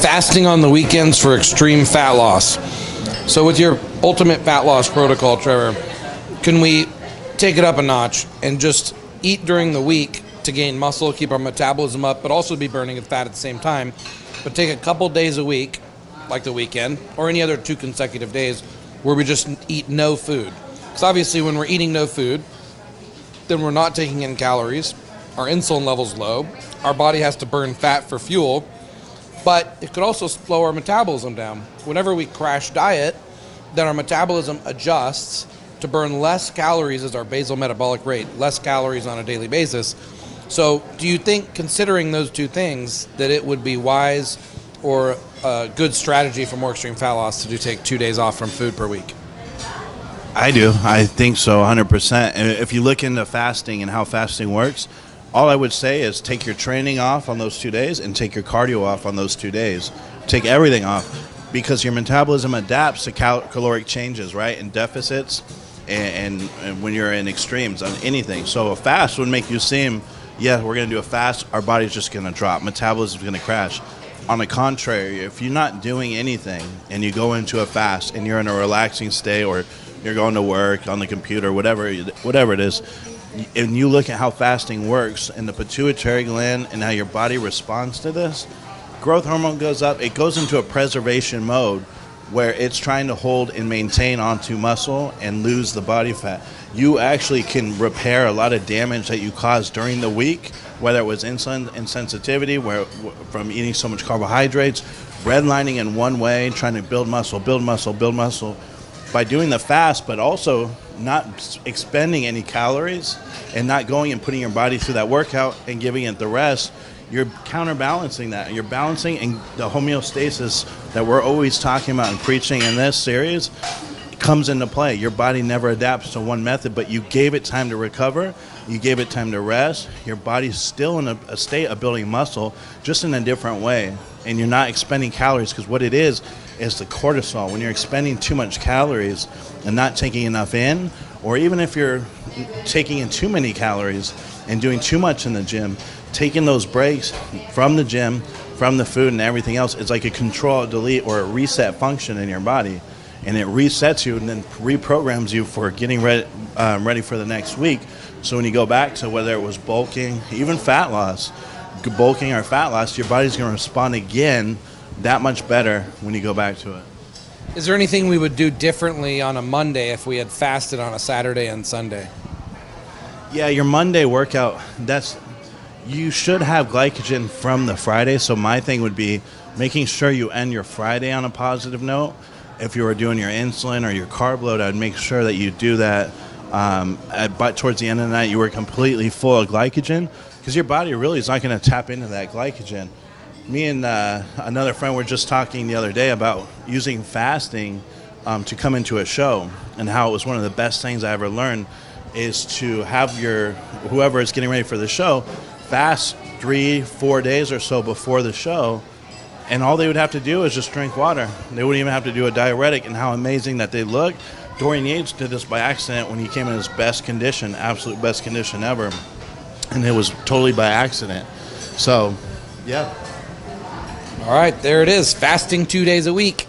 fasting on the weekends for extreme fat loss. So with your ultimate fat loss protocol, Trevor, can we take it up a notch and just eat during the week to gain muscle, keep our metabolism up, but also be burning fat at the same time, but take a couple days a week, like the weekend, or any other 2 consecutive days, where we just eat no food? Because obviously when we're eating no food, then we're not taking in calories, our insulin level's low, our body has to burn fat for fuel, but it could also slow our metabolism down. Whenever we crash diet, then our metabolism adjusts to burn less calories as our basal metabolic rate, less calories on a daily basis. So do you think, considering those two things, that it would be wise or a good strategy for more extreme fat loss to take 2 days off from food per week? I do. I think so, 100%. And if you look into fasting and how fasting works, all I would say is take your training off on those 2 days and take your cardio off on those 2 days. Take everything off because your metabolism adapts to caloric changes, right, and deficits and when you're in extremes on anything. So a fast would make you seem, yeah, we're going to do a fast, our body's just going to drop, metabolism's going to crash. On the contrary, if you're not doing anything and you go into a fast and you're in a relaxing state or you're going to work on the computer, whatever it is, and you look at how fasting works and the pituitary gland and how your body responds to this, growth hormone goes up. It goes into a preservation mode where it's trying to hold and maintain onto muscle and lose the body fat. You actually can repair a lot of damage that you caused during the week, whether it was insulin insensitivity, from eating so much carbohydrates, redlining in one way, trying to build muscle, by doing the fast, but also not expending any calories and not going and putting your body through that workout and giving it the rest. You're counterbalancing that. You're balancing, and the homeostasis that we're always talking about and preaching in this series comes into play. Your body never adapts to one method, but you gave it time to recover. You gave it time to rest. Your body's still in a state of building muscle, just in a different way. And you're not expending calories, because what it is the cortisol. When you're expending too much calories and not taking enough in, or even if you're taking in too many calories and doing too much in the gym, taking those breaks from the gym, from the food and everything else, it's like a control, delete, or a reset function in your body. And it resets you and then reprograms you for getting ready for the next week. So when you go back to whether it was bulking, even fat loss, bulking or fat loss, your body's going to respond again that much better when you go back to it. Is there anything we would do differently on a Monday if we had fasted on a Saturday and Sunday? Yeah, your Monday workout, you should have glycogen from the Friday. So my thing would be making sure you end your Friday on a positive note. If you were doing your insulin or your carb load, I'd make sure that you do that. But towards the end of the night, you were completely full of glycogen, because your body really is not going to tap into that glycogen. Me and another friend were just talking the other day about using fasting to come into a show, and how it was one of the best things I ever learned is to have whoever is getting ready for the show fast 3-4 days or so before the show, and all they would have to do is just drink water. They wouldn't even have to do a diuretic, and how amazing that they look. Dorian Yates did this by accident when he came in his best condition, absolute best condition ever, and it was totally by accident. So, yeah. All right, there it is. Fasting 2 days a week.